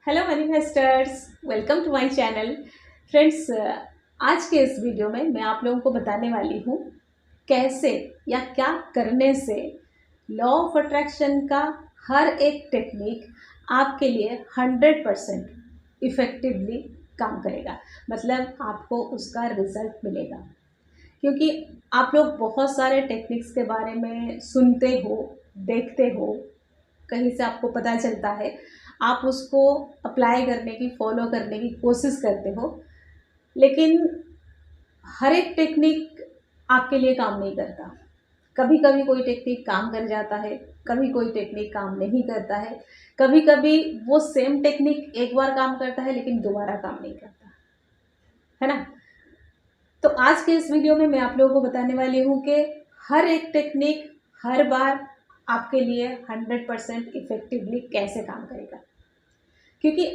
Hello manifesters, welcome to my channel. Friends, आज के इस वीडियो में मैं आप लोगों को बताने वाली हूँ कैसे या क्या करने से लॉ ऑफ अट्रैक्शन का हर एक टेक्निक आपके लिए 100% इफ़ेक्टिवली काम करेगा। मतलब आपको उसका रिजल्ट मिलेगा। क्योंकि आप लोग बहुत सारे टेक्निक्स के बारे में सुनते हो, देखते हो, कहीं से आपको पता चलता है, आप उसको अप्लाई करने की, फॉलो करने की कोशिश करते हो, लेकिन हर एक टेक्निक आपके लिए काम नहीं करता। कभी कभी कोई टेक्निक काम कर जाता है, कभी कोई टेक्निक काम नहीं करता है, कभी कभी वो सेम टेक्निक एक बार काम करता है लेकिन दोबारा काम नहीं करता है ना। तो आज के इस वीडियो में मैं आप लोगों को बताने वाली हूँ कि हर एक टेक्निक हर बार आपके लिए 100% इफेक्टिवली कैसे काम करेगा। क्योंकि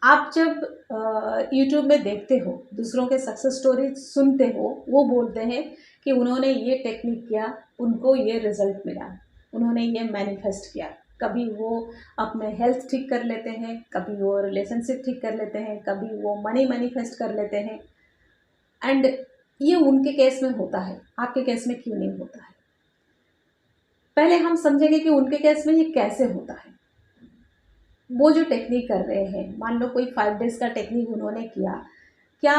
आप जब यूट्यूब में देखते हो, दूसरों के सक्सेस स्टोरी सुनते हो, वो बोलते हैं कि उन्होंने ये टेक्निक किया, उनको ये रिजल्ट मिला, उन्होंने ये मैनिफेस्ट किया। कभी वो अपने हेल्थ ठीक कर लेते हैं, कभी वो रिलेशनशिप ठीक कर लेते हैं, कभी वो मनी मैनिफेस्ट कर लेते हैं। एंड ये उनके केस में होता है, आपके केस में क्यों नहीं होता है। पहले हम समझेंगे कि उनके केस में ये कैसे होता है। वो जो टेक्निक कर रहे हैं, मान लो कोई 5 डेज का टेक्निक उन्होंने किया, क्या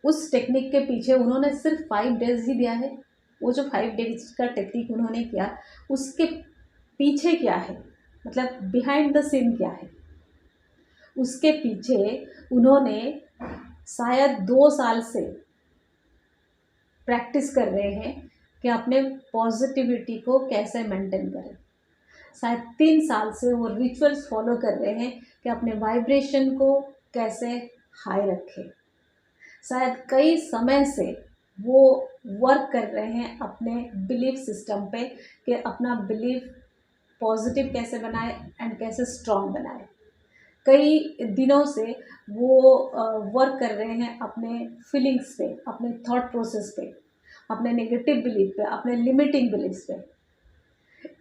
उस टेक्निक के पीछे उन्होंने सिर्फ 5 डेज ही दिया है? वो जो 5 डेज का टेक्निक उन्होंने किया, उसके पीछे क्या है, मतलब बिहाइंड द सीन क्या है? उसके पीछे उन्होंने शायद 2 साल से प्रैक्टिस कर रहे हैं कि अपने पॉजिटिविटी को कैसे मेंटेन करें। शायद 3 साल से वो रिचुअल्स फॉलो कर रहे हैं कि अपने वाइब्रेशन को कैसे हाई रखें। शायद कई समय से वो वर्क कर रहे हैं अपने बिलीफ सिस्टम पे कि अपना बिलीफ पॉजिटिव कैसे बनाए एंड कैसे स्ट्रॉन्ग बनाए। कई दिनों से वो वर्क कर रहे हैं अपने फीलिंग्स पे, अपने थॉट प्रोसेस पे, अपने नेगेटिव बिलीफ पे, अपने लिमिटिंग बिलीफ्स पे।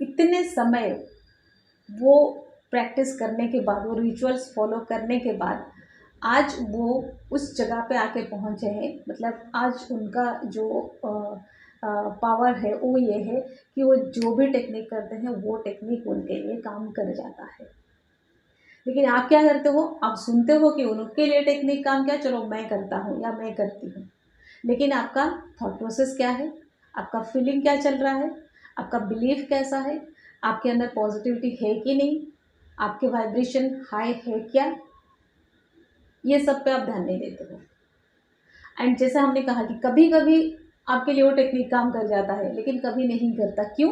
इतने समय वो प्रैक्टिस करने के बाद, वो रिचुअल्स फॉलो करने के बाद आज वो उस जगह पे आके पहुँचे हैं। मतलब आज उनका जो पावर है वो ये है कि वो जो भी टेक्निक करते हैं वो टेक्निक उनके लिए काम कर जाता है। लेकिन आप क्या करते हो, आप सुनते हो कि उनके लिए टेक्निक काम किया, चलो मैं करता हूँ या मैं करती हूँ। लेकिन आपका थॉट प्रोसेस क्या है, आपका फीलिंग क्या चल रहा है, आपका बिलीफ कैसा है, आपके अंदर पॉजिटिविटी है कि नहीं, आपके वाइब्रेशन हाई है क्या, ये सब पे आप ध्यान नहीं देते हो। एंड जैसे हमने कहा कि कभी कभी आपके लिए वो टेक्निक काम कर जाता है लेकिन कभी नहीं करता। क्यों?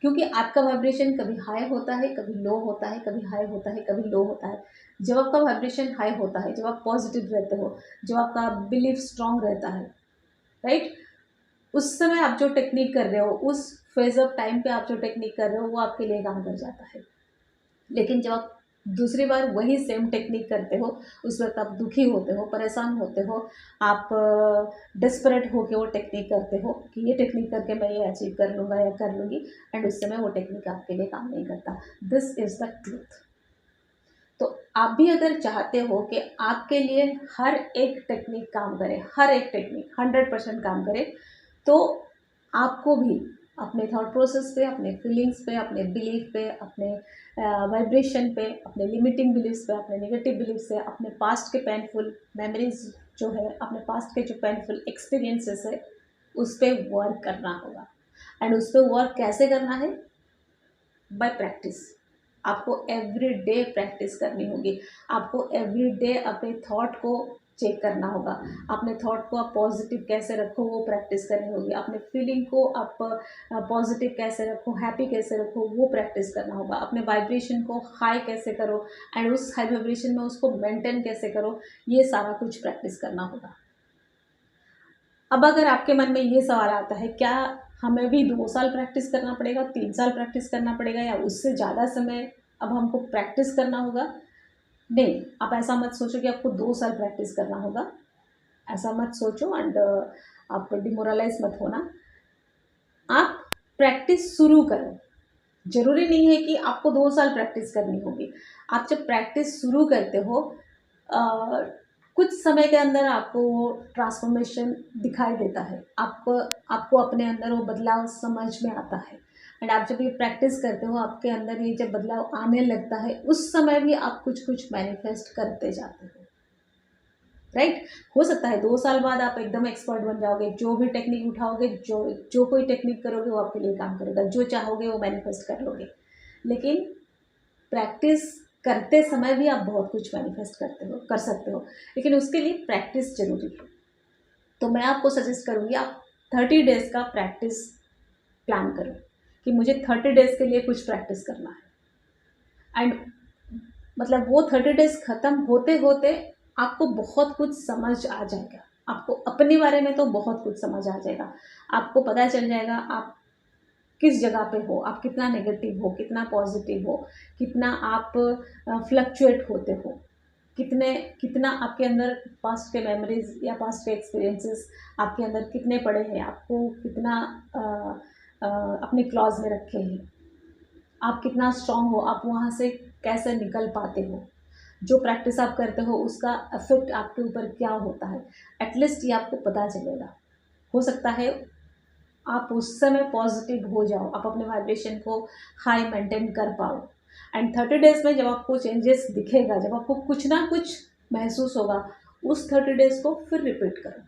क्योंकि आपका वाइब्रेशन कभी हाई होता है, कभी लो होता है, कभी हाई होता है, कभी लो होता है। जब आपका वाइब्रेशन हाई होता है, जब आप पॉजिटिव रहते हो, जब आपका बिलीफ स्ट्रांग रहता है, राइट, उस समय आप जो टेक्निक कर रहे हो, उस फेज ऑफ टाइम पे आप जो टेक्निक कर रहे हो, वो आपके लिए काम कर जाता है। लेकिन जब आप दूसरी बार वही सेम टेक्निक करते हो, उस वक्त आप दुखी होते हो, परेशान होते हो, आप डेस्परेट होकर वो टेक्निक करते हो कि ये टेक्निक करके मैं ये अचीव कर लूँगा या कर लूँगी। एंड उस समय वो टेक्निक आपके लिए काम नहीं करता। This is the truth. तो आप भी अगर चाहते हो कि आपके लिए हर एक टेक्निक काम करे, हर एक टेक्निक 100% काम करे, तो आपको भी अपने थॉट प्रोसेस पे, अपने फीलिंग्स पे, अपने बिलीफ पे, अपने वाइब्रेशन पे, अपने लिमिटिंग बिलीफ्स पे, अपने नेगेटिव बिलीफ से, अपने पास्ट के पेनफुल मेमोरीज जो है, अपने पास्ट के जो पेनफुल एक्सपीरियंसेस है, उस पर वर्क करना होगा। एंड उस पर वर्क कैसे करना है? Bye practice. आपको एवरी डे प्रैक्टिस करनी होगी। आपको एवरी डे अपने थॉट को चेक करना होगा। अपने थॉट को आप पॉजिटिव कैसे रखो वो प्रैक्टिस करनी होगी। अपने फीलिंग को आप पॉजिटिव कैसे रखो, हैप्पी कैसे रखो, वो प्रैक्टिस करना होगा। अपने वाइब्रेशन को हाई कैसे करो एंड उस हाई वाइब्रेशन में उसको मेंटेन कैसे करो, ये सारा कुछ प्रैक्टिस करना होगा। अब अगर आपके मन में ये सवाल आता है, क्या हमें भी 2 साल प्रैक्टिस करना पड़ेगा, 3 साल प्रैक्टिस करना पड़ेगा, या उससे ज़्यादा समय अब हमको प्रैक्टिस करना होगा? नहीं, आप ऐसा मत सोचो कि आपको 2 साल प्रैक्टिस करना होगा। ऐसा मत सोचो एंड आप डिमोरलाइज मत होना। आप प्रैक्टिस शुरू करो। ज़रूरी नहीं है कि आपको 2 साल प्रैक्टिस करनी होगी। आप जब प्रैक्टिस शुरू करते हो अ, कुछ समय के अंदर आपको वो ट्रांसफ़ॉर्मेशन दिखाई देता है। आपको आपको अपने अंदर वो बदलाव समझ में आता है एंड आप जब ये प्रैक्टिस करते हो, आपके अंदर ये जब बदलाव आने लगता है, उस समय भी आप कुछ-कुछ मैनिफेस्ट करते जाते हो। राइट। हो सकता है 2 साल बाद आप एकदम एक्सपर्ट बन जाओगे, जो भी टेक्निक उठाओगे, जो जो कोई टेक्निक करोगे वो आपके लिए काम करेगा, जो चाहोगे वो मैनिफेस्ट कर लोगे। लेकिन प्रैक्टिस करते समय भी आप बहुत कुछ मैनिफेस्ट करते हो, कर सकते हो, लेकिन उसके लिए प्रैक्टिस जरूरी है। तो मैं आपको सजेस्ट करूँगी आप 30 डेज़ का प्रैक्टिस प्लान करो कि मुझे 30 डेज़ के लिए कुछ प्रैक्टिस करना है एंड मतलब वो 30 डेज़ ख़त्म होते होते आपको बहुत कुछ समझ आ जाएगा। आपको अपने बारे में तो बहुत कुछ समझ आ जाएगा। आपको पता चल जाएगा आप किस जगह पे हो, आप कितना नेगेटिव हो, कितना पॉजिटिव हो, कितना आप फ्लक्चुएट होते हो, कितने कितना आपके अंदर पास्ट के मेमोरीज या पास्ट के एक्सपीरियंसेस आपके अंदर कितने पड़े हैं, आपको कितना अ, अपने क्लॉज में रखे हैं, आप कितना स्ट्रांग हो, आप वहाँ से कैसे निकल पाते हो, जो प्रैक्टिस आप करते हो उसका इफेक्ट आपके ऊपर क्या होता है, एटलीस्ट ये आपको पता चलेगा। हो सकता है आप उस समय पॉजिटिव हो जाओ, आप अपने वाइब्रेशन को हाई मेंटेन कर पाओ एंड 30 डेज़ में जब आपको चेंजेस दिखेगा, जब आपको कुछ ना कुछ महसूस होगा, उस 30 डेज़ को फिर रिपीट करो,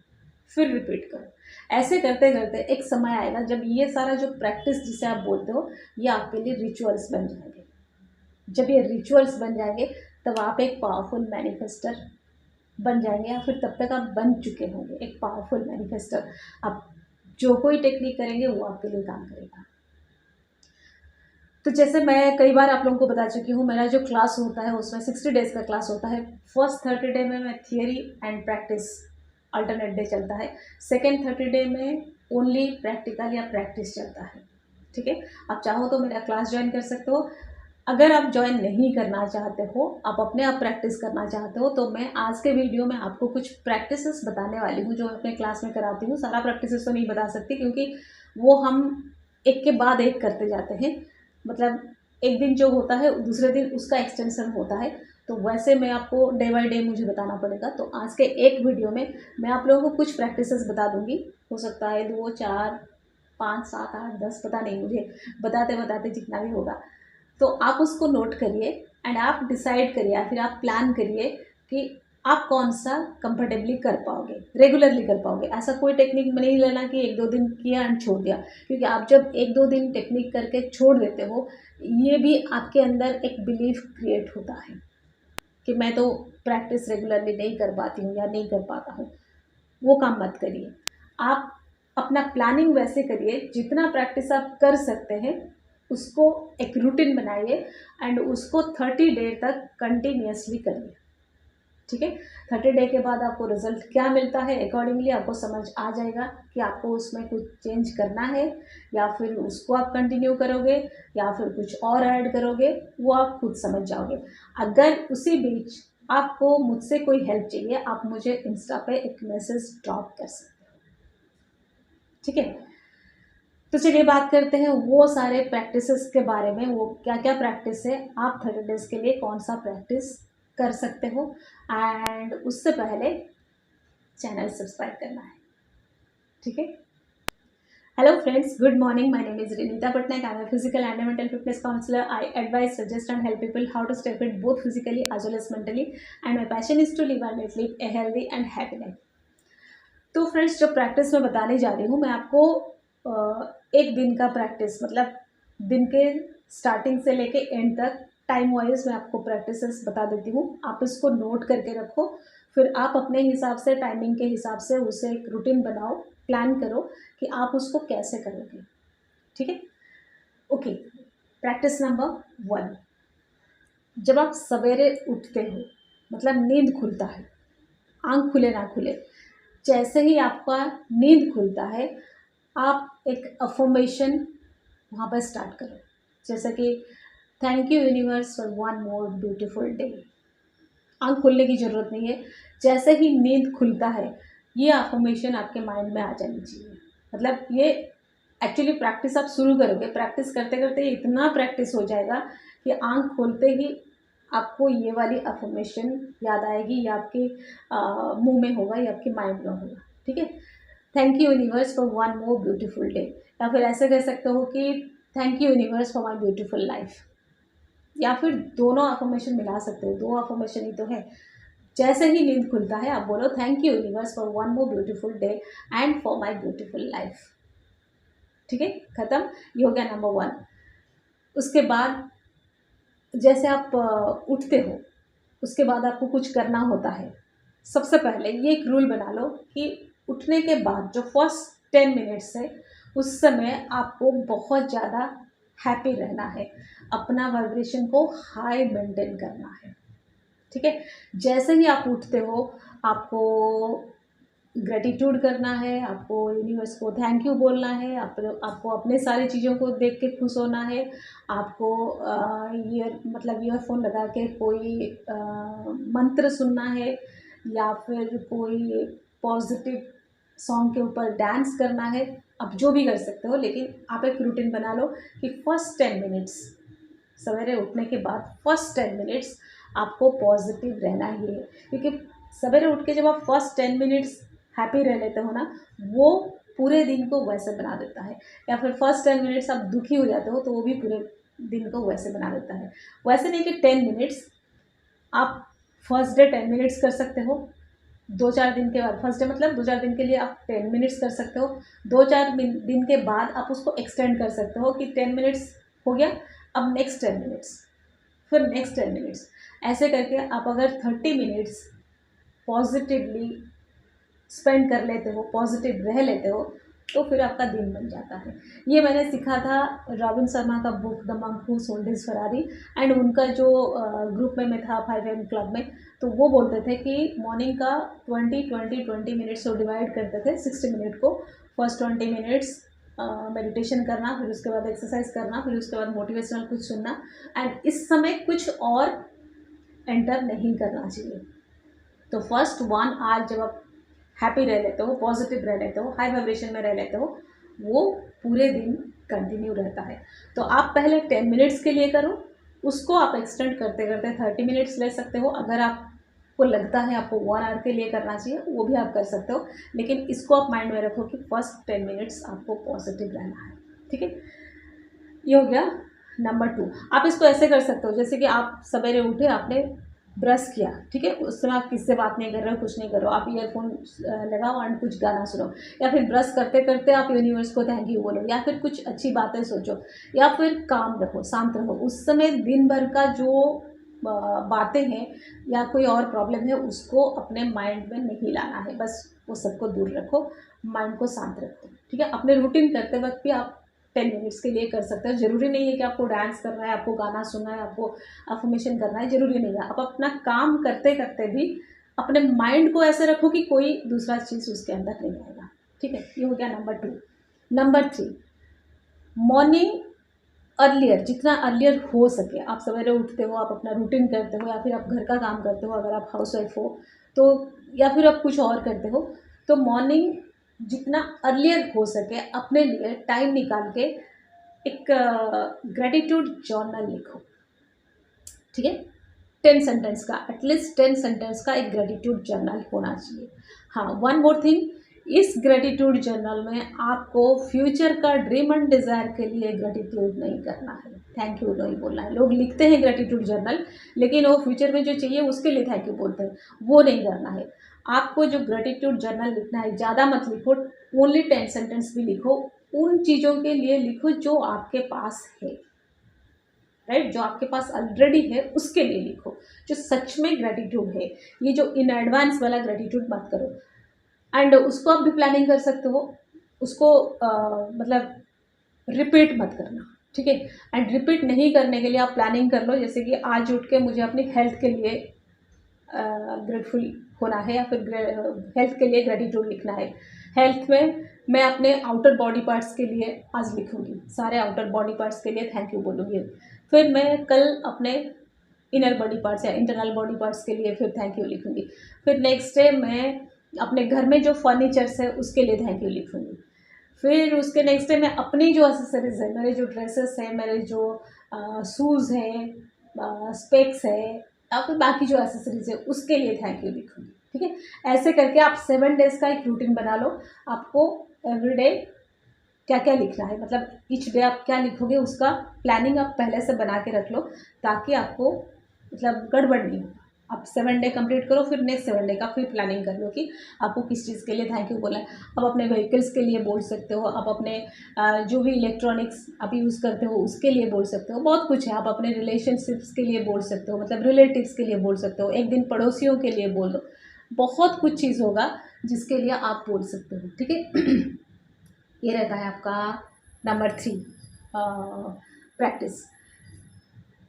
फिर रिपीट करो। ऐसे करते करते एक समय आएगा जब ये सारा जो प्रैक्टिस जिसे आप बोलते हो, ये आपके लिए रिचुअल्स बन जाएंगे। जब ये रिचुअल्स बन जाएंगे तब आप एक पावरफुल मैनिफेस्टर बन जाएंगे, या फिर तब तक आप बन चुके होंगे एक पावरफुल मैनिफेस्टर। आप जो कोई टेक्निक करेंगे वो आपके लिए काम करेगा। तो जैसे मैं कई बार आप लोगों को बता चुकी हूँ, मेरा जो क्लास होता है उसमें 60 डेज़ का क्लास होता है। फर्स्ट 30 डे में मैं theory and practice alternate day चलता है। सेकेंड 30 डे में ओनली प्रैक्टिकल या प्रैक्टिस चलता है। ठीक है, आप चाहो तो मेरा क्लास ज्वाइन कर सकते हो। अगर आप ज्वाइन नहीं करना चाहते हो, आप अपने आप प्रैक्टिस करना चाहते हो, तो मैं आज के वीडियो में आपको कुछ प्रैक्टिसेस बताने वाली हूँ जो मैं अपने क्लास में कराती हूँ। सारा प्रैक्टिसेस तो नहीं बता सकती क्योंकि वो हम एक के बाद एक करते जाते हैं। मतलब एक दिन जो होता है दूसरे दिन उसका एक्सटेंशन होता है, तो वैसे मैं आपको डे बाय डे मुझे बताना पड़ेगा। तो आज के एक वीडियो में मैं आप लोगों को कुछ प्रैक्टिसेस बता दूंगी। हो सकता है 2 4 5 7 8 10, पता नहीं, मुझे बताते बताते जितना भी होगा। तो आप उसको नोट करिए एंड आप डिसाइड करिए या फिर आप प्लान करिए कि आप कौन सा कंफर्टेबली कर पाओगे, रेगुलरली कर पाओगे। ऐसा कोई टेक्निक में नहीं लेना कि 1-2 दिन किया एंड छोड़ दिया, क्योंकि आप जब 1-2 दिन टेक्निक करके छोड़ देते हो, ये भी आपके अंदर एक बिलीफ क्रिएट होता है कि मैं तो प्रैक्टिस रेगुलरली नहीं कर पाती हूँ या नहीं कर पाता हूँ। वो काम मत करिए। आप अपना प्लानिंग वैसे करिए, जितना प्रैक्टिस आप कर सकते हैं उसको एक रूटीन बनाइए एंड उसको 30 डे तक कंटिन्यूअसली करिए। ठीक है, 30 डे के बाद आपको रिजल्ट क्या मिलता है, अकॉर्डिंगली आपको समझ आ जाएगा कि आपको उसमें कुछ चेंज करना है या फिर उसको आप कंटिन्यू करोगे या फिर कुछ और ऐड करोगे, वो आप खुद समझ जाओगे। अगर उसी बीच आपको मुझसे कोई हेल्प चाहिए, आप मुझे इंस्टा पे एक मैसेज ड्रॉप कर सकते हो। ठीक है, तो चलिए बात करते हैं वो सारे प्रैक्टिसेस के बारे में, वो क्या क्या प्रैक्टिस है, आप 30 डेज़ के लिए कौन सा प्रैक्टिस कर सकते हो। एंड उससे पहले चैनल सब्सक्राइब करना है। ठीक है, hello friends, good morning, my name is Rinita Patnaik. I am a physical and mental fitness counselor. I advise, suggest and help people how to stay fit both physically as well as mentally, and my passion is to live a healthy and happy life. तो friends, जो practice मैं बताने जा रही हूँ, मैं आपको एक दिन का प्रैक्टिस, मतलब दिन के स्टार्टिंग से लेके एंड तक टाइम वाइज मैं आपको प्रैक्टिसेस बता देती हूँ। आप इसको नोट करके रखो, फिर आप अपने हिसाब से, टाइमिंग के हिसाब से उसे एक रूटीन बनाओ, प्लान करो कि आप उसको कैसे करोगे। ठीक है, ओके। प्रैक्टिस नंबर 1, जब आप सवेरे उठते हो, मतलब नींद खुलता है, आँख खुले ना खुले, जैसे ही आपका नींद खुलता है, आप एक अफर्मेशन वहाँ पर स्टार्ट करो, जैसे कि thank you universe for one more beautiful day. आँख खोलने की ज़रूरत नहीं है, जैसे ही नींद खुलता है ये अफर्मेशन आपके माइंड में आ जानी चाहिए। मतलब ये एक्चुअली प्रैक्टिस आप शुरू करोगे, प्रैक्टिस करते करते इतना प्रैक्टिस हो जाएगा कि आंख खोलते ही आपको ये वाली अफर्मेशन याद आएगी, या आपके मुंह में होगा या आपके माइंड में होगा। ठीक है, thank you universe for one more beautiful day, या फिर ऐसे कह सकते हो कि thank you universe for my beautiful life, या फिर दोनों अफर्मेशन मिला सकते हो, दो अफर्मेशन ही तो है। जैसे ही नींद खुलता है आप बोलो thank you universe for one more beautiful day and for my beautiful life. ठीक है, खत्म, ये हो गया नंबर 1। उसके बाद जैसे आप उठते हो, उसके बाद आपको कुछ करना होता है। सबसे पहले ये एक रूल बना लो कि उठने के बाद जो फर्स्ट 10 मिनट्स है उस समय आपको बहुत ज़्यादा हैप्पी रहना है, अपना वाइब्रेशन को हाई मेंटेन करना है। ठीक है, जैसे ही आप उठते हो आपको ग्रेटिट्यूड करना है, आपको यूनिवर्स को थैंक यू बोलना है, आपको अपने सारी चीज़ों को देख के खुश होना है, आपको ईयरफोन लगा के कोई मंत्र सुनना है, या फिर कोई पॉजिटिव सॉन्ग के ऊपर डांस करना है। आप जो भी कर सकते हो, लेकिन आप एक रूटीन बना लो कि फर्स्ट 10 मिनट्स सवेरे उठने के बाद फर्स्ट 10 मिनट्स आपको पॉजिटिव रहना ही है, क्योंकि सवेरे उठ के जब आप फर्स्ट 10 मिनट्स हैप्पी रह लेते हो ना, वो पूरे दिन को वैसे बना देता है। या फिर फर्स्ट 10 मिनट्स आप दुखी हो जाते हो तो वो भी पूरे दिन को वैसे बना देता है। वैसे नहीं कि 10 मिनट्स, आप फर्स्ट डे 10 मिनट्स कर सकते हो, 2-4 दिन के बाद, फर्स्ट डे मतलब 2-4 दिन के लिए आप 10 मिनट्स कर सकते हो, 2-4 दिन के बाद आप उसको एक्सटेंड कर सकते हो कि 10 मिनट्स हो गया, अब नेक्स्ट 10 मिनट्स, फिर नेक्स्ट 10 मिनट्स, ऐसे करके आप अगर 30 मिनट्स पॉजिटिवली स्पेंड कर लेते हो, पॉजिटिव रह लेते हो, तो फिर आपका दिन बन जाता है। ये मैंने सीखा था रॉबिन शर्मा का book the monk who sold his Ferrari, and उनका जो ग्रुप में मैं था 5am क्लब में, तो वो बोलते थे कि मॉर्निंग का 20 मिनट्स को डिवाइड करते थे 60 मिनट को। फर्स्ट 20 मिनट्स मेडिटेशन करना, फिर उसके बाद एक्सरसाइज करना, फिर उसके बाद मोटिवेशनल कुछ सुनना, एंड इस समय कुछ और एंटर नहीं करना चाहिए। तो फर्स्ट 1 आवर जब आप हैप्पी रह लेते हो, पॉजिटिव रह लेते हो, हाई वाइब्रेशन में रह लेते हो, वो पूरे दिन कंटिन्यू रहता है। तो आप पहले 10 मिनट्स के लिए करो, उसको आप एक्सटेंड करते करते 30 मिनट्स ले सकते हो। अगर आपको लगता है आपको 1 आवर के लिए करना चाहिए, वो भी आप कर सकते हो, लेकिन इसको आप माइंड में रखो कि फर्स्ट 10 मिनट्स आपको पॉजिटिव रहना है। ठीक है, ये हो गया नंबर 2। आप इसको ऐसे कर सकते हो, जैसे कि आप सवेरे उठे, आपने ब्रश किया, ठीक है, उस समय आप किससे बात नहीं कर रहे हो, कुछ नहीं कर रहे हो, आप ईयरफोन लगाओ एंड कुछ गाना सुनो, या फिर ब्रश करते करते आप यूनिवर्स को थैंक यू बोलो, या फिर कुछ अच्छी बातें सोचो, या फिर काम रखो, शांत रहो। उस समय दिन भर का जो बातें हैं या कोई और प्रॉब्लम है उसको अपने माइंड में नहीं लाना है, बस वो सबको दूर रखो, माइंड को शांत रखो। ठीक है, अपने रूटीन करते वक्त भी आप 10 मिनट्स के लिए कर सकते हो। ज़रूरी नहीं है कि आपको डांस करना है, आपको गाना सुनना है, आपको अफर्मेशन करना है, ज़रूरी नहीं है। आप अपना काम करते करते भी अपने माइंड को ऐसे रखो कि कोई दूसरा चीज़ उसके अंदर नहीं आएगा। ठीक है, ये हो गया नंबर 2। नंबर 3, मॉर्निंग अर्लियर, जितना अर्लियर हो सके आप सवेरे उठते हो, आप अपना रूटीन करते हो, या फिर आप घर का काम करते हो, अगर आप हाउस वाइफ हो तो, या फिर आप कुछ और करते हो, तो मॉर्निंग जितना अर्लियर हो सके अपने लिए टाइम निकाल के एक ग्रेटिट्यूड जर्नल लिखो। ठीक है, 10 सेंटेंस का, एटलीस्ट 10 सेंटेंस का एक ग्रेटिट्यूड जर्नल होना चाहिए। हाँ, वन मोर थिंग, इस ग्रेटिट्यूड जर्नल में आपको फ्यूचर का ड्रीम एंड डिज़ायर के लिए ग्रेटिट्यूड नहीं करना है, थैंक यू नहीं बोलना है। लोग लिखते हैं ग्रेटिट्यूड जर्नल, लेकिन वो फ्यूचर में जो चाहिए उसके लिए थैंक यू बोलते हैं, वो नहीं करना है। आपको जो ग्रेटिट्यूड जर्नल लिखना है, ज़्यादा मत लिखो, ओनली 10 सेंटेंस भी लिखो, उन चीज़ों के लिए लिखो जो आपके पास है, राइट, जो आपके पास ऑलरेडी है उसके लिए लिखो, जो सच में ग्रेटिट्यूड है। ये जो इन एडवांस वाला ग्रेटिट्यूड मत करो। एंड उसको आप भी प्लानिंग कर सकते हो, उसको मतलब रिपीट मत करना। ठीक है, एंड रिपीट नहीं करने के लिए आप प्लानिंग कर लो, जैसे कि आज उठ के मुझे अपनी हेल्थ के लिए ग्रेटफुल होना है, या फिर हेल्थ के लिए ग्रेटिट्यूड लिखना है। हेल्थ में मैं अपने आउटर बॉडी पार्ट्स के लिए आज लिखूँगी, सारे आउटर बॉडी पार्ट्स के लिए थैंक यू बोलूँगी। फिर मैं कल अपने इनर बॉडी पार्ट्स या इंटरनल बॉडी पार्ट्स के लिए फिर थैंक यू लिखूँगी। फिर नेक्स्ट डे मैं अपने घर में जो फर्नीचर्स है उसके लिए थैंक यू लिखूँगी। फिर उसके नेक्स्ट डे मैं अपनी जो एक्सेसरीज है, मेरे जो ड्रेसेस हैं, मेरे जो शूज़ हैं, स्पेक्स है, या फिर बाकी जो एक्सेसरीज है उसके लिए थैंक यू लिखूँगी। ठीक है, ऐसे करके आप 7 डेज़ का एक रूटीन बना लो। आपको एवरीडे क्या क्या लिखना है, मतलब ईच डे आप क्या लिखोगे उसका प्लानिंग आप पहले से बना के रख लो, ताकि आपको मतलब गड़बड़ नहीं हो। आप 7 डे कंप्लीट करो, फिर नेक्स्ट 7 डे का फिर प्लानिंग कर लो कि आपको किस चीज़ के लिए थैंक यू बोलना है। आप अपने व्हीकल्स के लिए बोल सकते हो, आप अपने जो भी इलेक्ट्रॉनिक्स आप यूज़ करते हो उसके लिए बोल सकते हो, बहुत कुछ है। आप अपने रिलेशनशिप्स के लिए बोल सकते हो, मतलब रिलेटिव्स के लिए बोल सकते हो, एक दिन पड़ोसियों के लिए बोल दो, बहुत कुछ चीज़ होगा जिसके लिए आप बोल सकते हो। ठीक है ये रहता है आपका नंबर 3 प्रैक्टिस।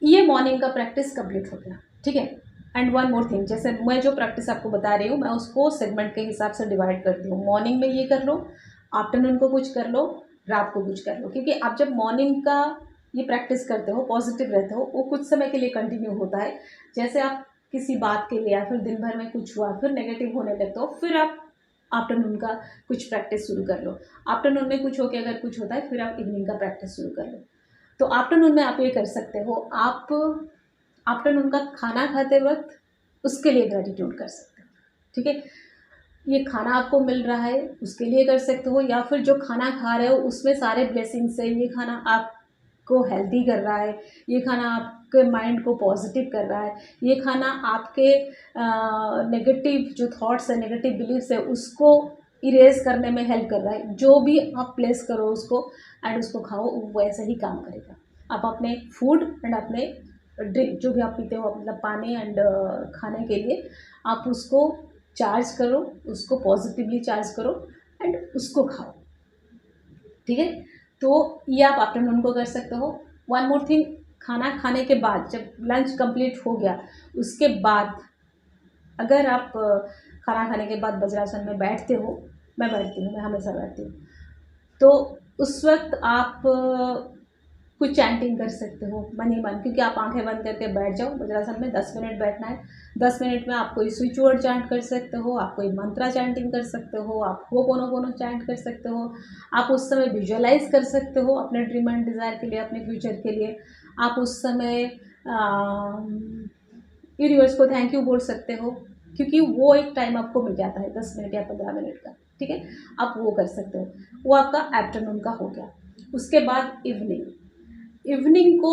ये मॉर्निंग का प्रैक्टिस कंप्लीट हो गया। ठीक है, एंड वन मोर थिंग, जैसे मैं जो प्रैक्टिस आपको बता रही हूँ मैं उसको सेगमेंट के हिसाब से डिवाइड करती हूँ। मॉर्निंग में ये कर लो, आफ्टरनून को कुछ कर लो, रात को कुछ कर लो, क्योंकि आप जब मॉर्निंग का ये प्रैक्टिस करते हो, पॉजिटिव रहते हो, वो कुछ समय के लिए कंटिन्यू होता है। जैसे आप किसी बात के लिए या फिर दिन भर में कुछ हुआ फिर नेगेटिव होने लगते हो, फिर आप आफ्टरनून का कुछ प्रैक्टिस शुरू कर लो। आफ्टरनून में कुछ हो के अगर कुछ होता है फिर आप इवनिंग का प्रैक्टिस शुरू कर लो। तो आफ्टरनून में आप ये कर सकते हो, आप आफ्टरनून का खाना खाते वक्त उसके लिए ग्रेटिट्यूड कर सकते हो। ठीक है, ये खाना आपको मिल रहा है उसके लिए कर सकते हो, या फिर जो खाना खा रहे हो उसमें सारे ब्लेसिंग्स है, ये खाना आपको हेल्दी कर रहा है, ये खाना आपके माइंड को पॉजिटिव कर रहा है, ये खाना आपके नेगेटिव जो थॉट्स है, नेगेटिव बिलीव्स है उसको इरेज करने में हेल्प कर रहा है। जो भी आप प्लेस करो उसको एंड उसको खाओ, वो ऐसे ही काम करेगा। आप अपने फूड एंड अपने ड्रिंक जो भी आप पीते हो, मतलब पानी एंड खाने के लिए आप उसको चार्ज करो, उसको पॉजिटिवली चार्ज करो एंड उसको खाओ। ठीक है, तो ये आप आफ्टरनून को कर सकते हो। वन मोर थिंग, खाना खाने के बाद जब लंच कंप्लीट हो गया उसके बाद अगर आप खाना खाने के बाद वज्रासन में बैठते हो, मैं बैठती हूँ, मैं हमेशा बैठती हूँ, तो उस वक्त आप कुछ चैंटिंग कर सकते हो मन ही मन, क्योंकि आप आंखें बंद करके बैठ जाओ। वज्रासन में 10 मिनट बैठना है। 10 मिनट में आप कोई स्विच वर्ड चैंट कर सकते हो, आप कोई मंत्रा चैंटिंग कर सकते हो, आप होपोनोपोनो चैंट कर सकते हो, आप उस समय विजुअलाइज कर सकते हो अपने ड्रीम एंड डिज़ायर के लिए, अपने फ्यूचर के लिए। आप उस समय यूनिवर्स को थैंक यू बोल सकते हो, क्योंकि वो एक टाइम आपको मिल जाता है 10 मिनट या 15 मिनट का। ठीक है, आप वो कर सकते हो। वो आपका आफ्टरनून का हो गया। उसके बाद इवनिंग को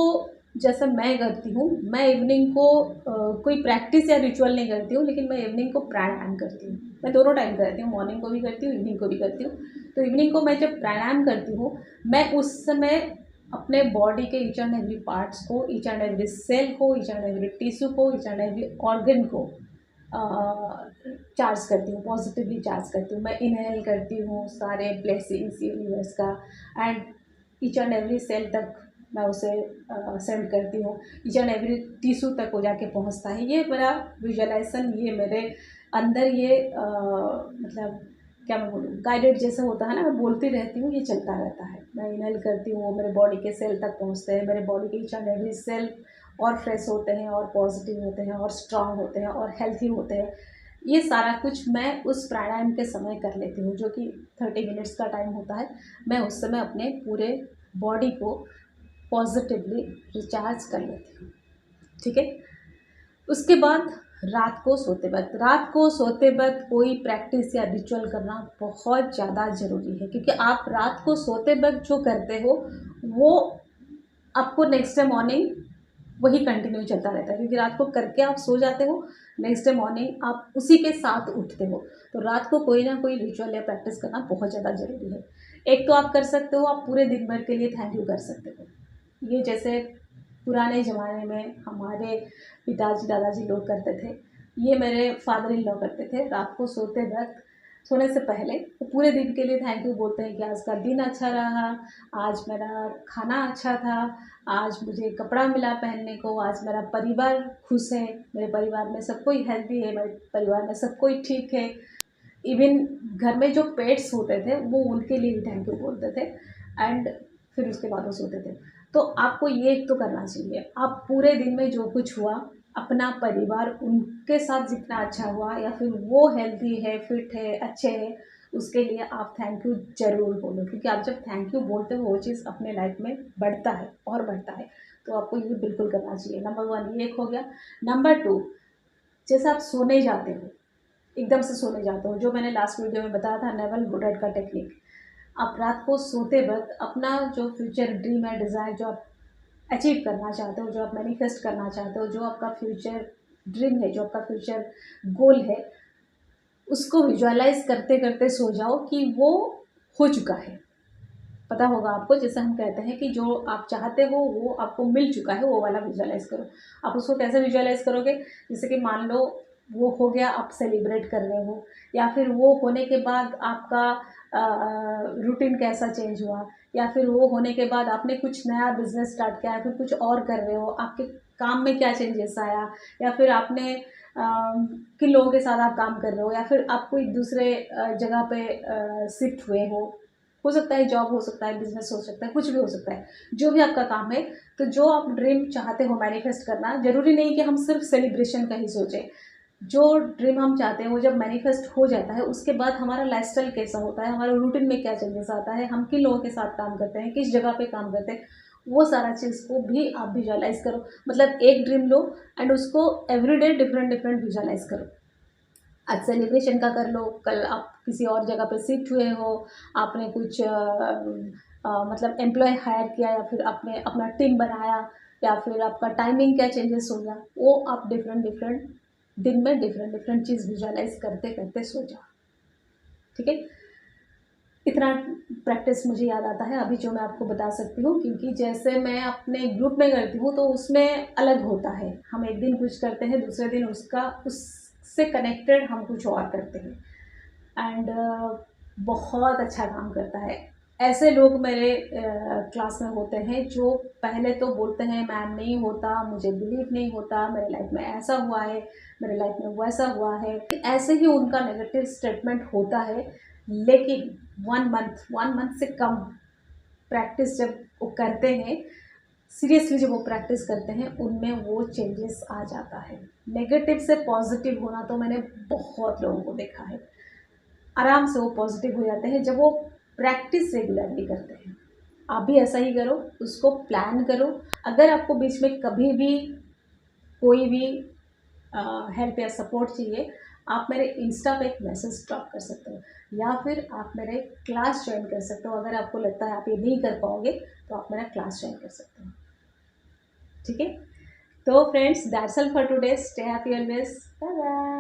जैसे मैं करती हूँ, मैं इवनिंग को कोई प्रैक्टिस या रिचुअल नहीं करती हूँ, लेकिन मैं इवनिंग को प्राणायाम करती हूँ। मैं दोनों टाइम करती हूँ, मॉर्निंग को भी करती हूँ, इवनिंग को भी करती हूँ। तो इवनिंग को मैं जब प्राणायाम करती हूँ, मैं उस समय अपने बॉडी के ईच एंड एवरी पार्ट्स को, ईच एंड एवरी सेल को, ईच एंड एवरी टिश्यू को, ईच एंड एवरी ऑर्गन को चार्ज करती हूँ, पॉजिटिवली चार्ज करती हूँ। मैं इनहेल करती हूँ सारे ब्लेसिंग्स यूनिवर्स का, and each and every cell तक मैं उसे सेंड करती हूँ, ईच एंड एवरी टिश्यू तक वो जाके पहुँचता है। ये मेरा विजुअलाइजेशन, ये मेरे अंदर ये मतलब क्या मैं बोलूँ, गाइडेड जैसे होता है ना, मैं बोलती रहती हूँ, ये चलता रहता है। मैं इनहेल करती हूँ, वो मेरे बॉडी के सेल तक पहुँचते हैं, मेरे बॉडी के ईच एंड एवरी सेल और फ्रेश होते हैं और पॉजिटिव होते हैं और स्ट्रांग होते हैं और हेल्थी होते हैं। ये सारा कुछ मैं उस प्राणायाम के समय कर लेती हूँ, जो कि 30 मिनट्स का टाइम होता है। मैं उस समय अपने पूरे बॉडी को पॉजिटिवली रिचार्ज कर लेती हूँ। ठीक है, उसके बाद रात को सोते वक्त कोई प्रैक्टिस या रिचुअल करना बहुत ज़्यादा ज़रूरी है, क्योंकि आप रात को सोते वक्त जो करते हो वो आपको नेक्स्ट डे मॉर्निंग वही कंटिन्यू चलता रहता है, क्योंकि रात को करके आप सो जाते हो, नेक्स्ट डे मॉर्निंग आप उसी के साथ उठते हो। तो रात को कोई ना कोई रिचुअल या प्रैक्टिस करना बहुत ज़्यादा ज़रूरी है। एक तो आप कर सकते हो, आप पूरे दिन भर के लिए थैंक यू कर सकते हो। ये जैसे पुराने ज़माने में हमारे पिताजी दादाजी लोग करते थे, ये मेरे फादर इन लॉ करते थे। रात को सोते वक्त, सोने से पहले वो पूरे दिन के लिए थैंक यू बोलते हैं कि आज का दिन अच्छा रहा, आज मेरा खाना अच्छा था, आज मुझे कपड़ा मिला पहनने को, आज मेरा परिवार खुश है, मेरे परिवार में सब कोई हेल्दी है, मेरे परिवार में सब कोई ठीक है। इवन घर में जो पेट्स होते थे वो उनके लिए भी थैंक यू बोलते थे, एंड फिर उसके बाद वो सोते थे। तो आपको ये एक तो करना चाहिए, आप पूरे दिन में जो कुछ हुआ, अपना परिवार उनके साथ जितना अच्छा हुआ, या फिर वो हेल्दी है, फिट है, अच्छे हैं, उसके लिए आप थैंक यू ज़रूर बोलो, क्योंकि आप जब थैंक यू बोलते हो वो चीज़ अपने लाइफ में बढ़ता है और बढ़ता है। तो आपको ये बिल्कुल करना चाहिए। नंबर 1 ये एक हो गया। नंबर 2, जैसे आप सोने जाते हो, एकदम से सोने जाते हो, जो मैंने लास्ट वीडियो में बताया था नेवल गोडार्ड का टेक्निक। आप रात को सोते वक़्त अपना जो फ्यूचर ड्रीम है, डिज़ायर जो आप अचीव करना चाहते हो, जो आप मैनिफेस्ट करना चाहते हो, जो आपका फ्यूचर ड्रीम है, जो आपका फ्यूचर गोल है, उसको विजुअलाइज़ करते-करते सो जाओ कि वो हो चुका है। पता होगा आपको, जैसे हम कहते हैं कि जो आप चाहते हो वो आपको मिल चुका है, वो वाला विजुअलाइज़ करो। आप उसको कैसे विजुअलाइज़ करोगे? जैसे कि मान लो वो हो गया, आप सेलिब्रेट कर रहे हो, या फिर वो होने के बाद आपका रूटीन कैसा चेंज हुआ, या फिर वो होने के बाद आपने कुछ नया बिज़नेस स्टार्ट किया, या फिर कुछ और कर रहे हो, आपके काम में क्या चेंजेस आया, या फिर आपने किन लोगों के साथ आप काम कर रहे हो, या फिर आप कोई दूसरे जगह पे शिफ्ट हुए हो सकता है जॉब, हो सकता है बिज़नेस, हो सकता है कुछ भी हो सकता है, जो भी आपका काम है। तो जो आप ड्रीम चाहते हो मैनिफेस्ट करना, ज़रूरी नहीं कि हम सिर्फ सेलिब्रेशन का ही सोचें। जो ड्रीम हम चाहते हैं वो जब मैनिफेस्ट हो जाता है, उसके बाद हमारा लाइफ़स्टाइल कैसा होता है, हमारे रूटीन में क्या चेंजेस आता है, हम किन लोगों के साथ काम करते हैं, किस जगह पे काम करते हैं, वो सारा चीज़ को भी आप विजुअलाइज़ करो। मतलब एक ड्रीम लो एंड उसको एवरीडे डिफरेंट डिफरेंट विजुअलाइज़ करो। आज सेलिब्रेशन का कर लो, कल आप किसी और जगह पे शिफ्ट हुए हो, आपने कुछ मतलब एम्प्लॉय हायर किया, या फिर आपने अपना टीम बनाया, या फिर आपका टाइमिंग क्या चेंजेस हो गया, वो आप डिफरेंट डिफरेंट दिन में डिफरेंट डिफरेंट चीज़ विजुअलाइज करते करते सो जाओ। ठीक है, इतना प्रैक्टिस मुझे याद आता है अभी जो मैं आपको बता सकती हूँ, क्योंकि जैसे मैं अपने ग्रुप में करती हूँ तो उसमें अलग होता है। हम एक दिन कुछ करते हैं, दूसरे दिन उसका उससे कनेक्टेड हम कुछ और करते हैं, एंड बहुत अच्छा काम करता है। ऐसे लोग मेरे क्लास में होते हैं जो पहले तो बोलते हैं मैम नहीं होता, मुझे बिलीव नहीं होता, मेरे लाइफ में ऐसा हुआ है, मेरे लाइफ में वैसा हुआ है, ऐसे ही उनका नेगेटिव स्टेटमेंट होता है। लेकिन 1 मंथ से कम प्रैक्टिस जब वो करते हैं, सीरियसली जब वो प्रैक्टिस करते हैं, उनमें वो चेंजेस आ जाता है। नेगेटिव से पॉजिटिव होना तो मैंने बहुत लोगों को देखा है, आराम से वो पॉजिटिव हो जाते हैं जब वो प्रैक्टिस रेगुलरली करते हैं। आप भी ऐसा ही करो, उसको प्लान करो। अगर आपको बीच में कभी भी कोई भी हेल्प या सपोर्ट चाहिए, आप मेरे इंस्टा पे एक मैसेज ड्रॉप कर सकते हो, या फिर आप मेरे क्लास ज्वाइन कर सकते हो। अगर आपको लगता है आप ये नहीं कर पाओगे तो आप मेरा क्लास ज्वाइन कर सकते हो। ठीक है, तो friends that's all for today. Stay happy always, bye bye.